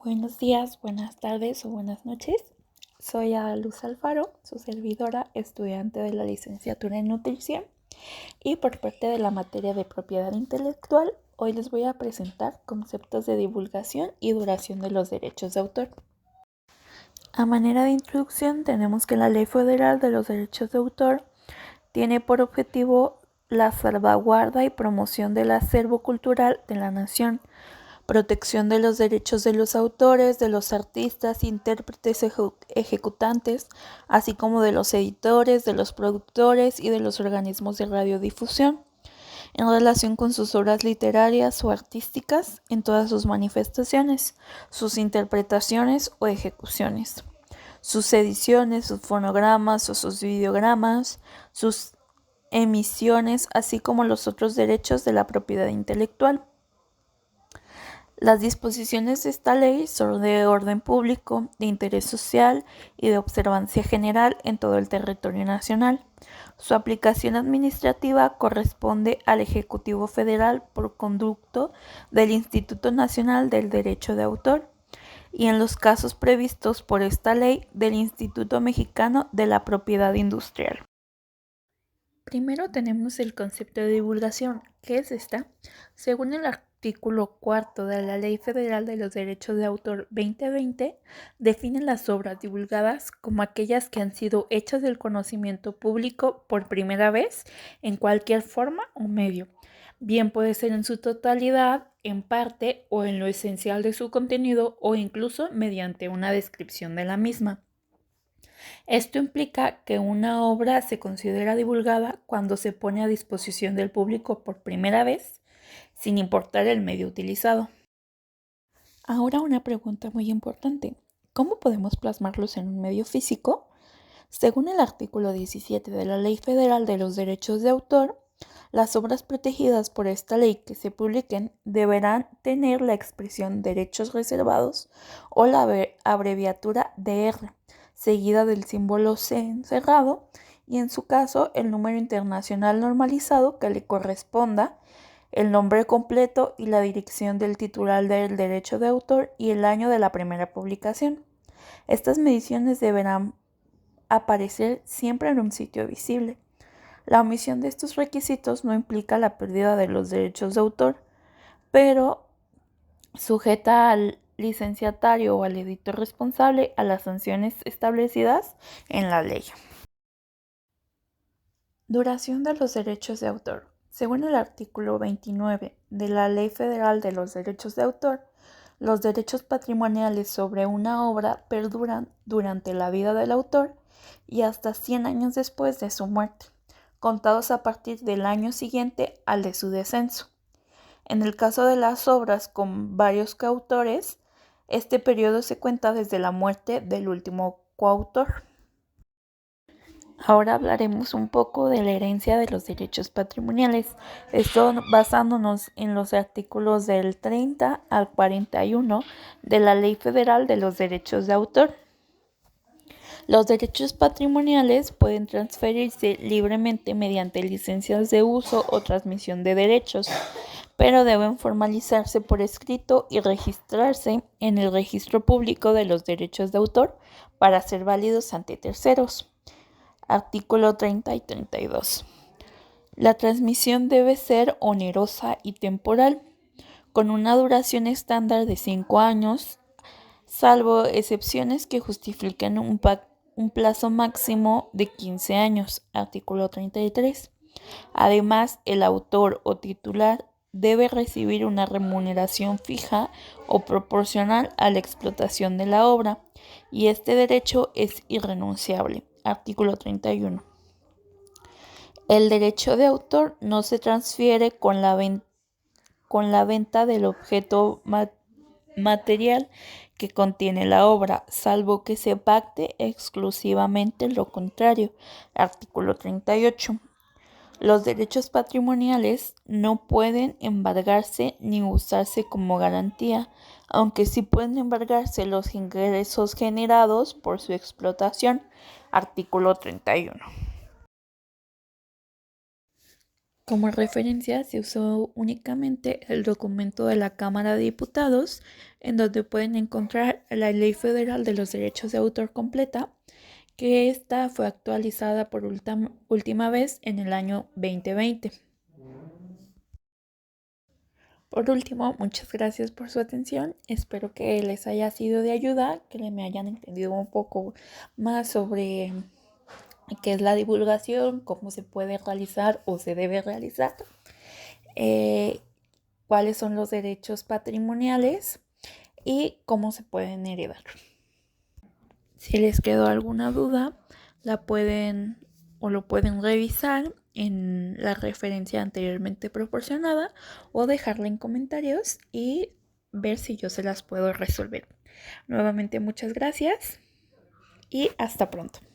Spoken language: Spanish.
Buenos días, buenas tardes o buenas noches. Soy Luz Alfaro, su servidora, estudiante de la licenciatura en nutrición, y por parte de la materia de propiedad intelectual, hoy les voy a presentar conceptos de divulgación y duración de los derechos de autor. A manera de introducción, tenemos que la Ley Federal de los Derechos de Autor tiene por objetivo la salvaguarda y promoción del acervo cultural de la nación, protección de los derechos de los autores, de los artistas, intérpretes, ejecutantes, así como de los editores, de los productores y de los organismos de radiodifusión, en relación con sus obras literarias o artísticas en todas sus manifestaciones, sus interpretaciones o ejecuciones, sus ediciones, sus fonogramas o sus videogramas, sus emisiones, así como los otros derechos de la propiedad intelectual. Las disposiciones de esta ley son de orden público, de interés social y de observancia general en todo el territorio nacional. Su aplicación administrativa corresponde al Ejecutivo Federal por conducto del Instituto Nacional del Derecho de Autor y en los casos previstos por esta ley del Instituto Mexicano de la Propiedad Industrial. Primero tenemos el concepto de divulgación. ¿Qué es esta? Según el artículo 4 de la Ley Federal de los Derechos de Autor 2020, define las obras divulgadas como aquellas que han sido hechas del conocimiento público por primera vez en cualquier forma o medio. Bien puede ser en su totalidad, en parte o en lo esencial de su contenido o incluso mediante una descripción de la misma. Esto implica que una obra se considera divulgada cuando se pone a disposición del público por primera vez, sin importar el medio utilizado. Ahora una pregunta muy importante. ¿Cómo podemos plasmarlos en un medio físico? Según el artículo 17 de la Ley Federal de los Derechos de Autor, las obras protegidas por esta ley que se publiquen deberán tener la expresión derechos reservados o la abreviatura DR, seguida del símbolo C encerrado y en su caso el número internacional normalizado que le corresponda, el nombre completo y la dirección del titular del derecho de autor y el año de la primera publicación. Estas mediciones deberán aparecer siempre en un sitio visible. La omisión de estos requisitos no implica la pérdida de los derechos de autor, pero sujeta al licenciatario o al editor responsable a las sanciones establecidas en la ley. Duración de los derechos de autor. Según el artículo 29 de la Ley Federal de los Derechos de Autor, los derechos patrimoniales sobre una obra perduran durante la vida del autor y hasta 100 años después de su muerte, contados a partir del año siguiente al de su descenso. En el caso de las obras con varios coautores, este periodo se cuenta desde la muerte del último coautor. Ahora hablaremos un poco de la herencia de los derechos patrimoniales, esto basándonos en los artículos del 30 al 41 de la Ley Federal de los Derechos de Autor. Los derechos patrimoniales pueden transferirse libremente mediante licencias de uso o transmisión de derechos, pero deben formalizarse por escrito y registrarse en el Registro Público de los Derechos de Autor para ser válidos ante terceros. Artículo 30 y 32. La transmisión debe ser onerosa y temporal, con una duración estándar de 5 años, salvo excepciones que justifiquen un plazo máximo de 15 años. Artículo 33. Además, el autor o titular debe recibir una remuneración fija o proporcional a la explotación de la obra, y este derecho es irrenunciable. Artículo 31. El derecho de autor no se transfiere con la venta del objeto material que contiene la obra, salvo que se pacte exclusivamente lo contrario. Artículo 38. Los derechos patrimoniales no pueden embargarse ni usarse como garantía, aunque sí pueden embargarse los ingresos generados por su explotación. Artículo 31. Como referencia se usó únicamente el documento de la Cámara de Diputados, en donde pueden encontrar la Ley Federal de los Derechos de Autor completa, que esta fue actualizada por última vez en el año 2020. Por último, muchas gracias por su atención. Espero que les haya sido de ayuda, que me hayan entendido un poco más sobre qué es la divulgación, cómo se puede realizar o se debe realizar, cuáles son los derechos patrimoniales y cómo se pueden heredar. Si les quedó alguna duda, la pueden o lo pueden revisar en la referencia anteriormente proporcionada o dejarla en comentarios y ver si yo se las puedo resolver. Nuevamente muchas gracias y hasta pronto.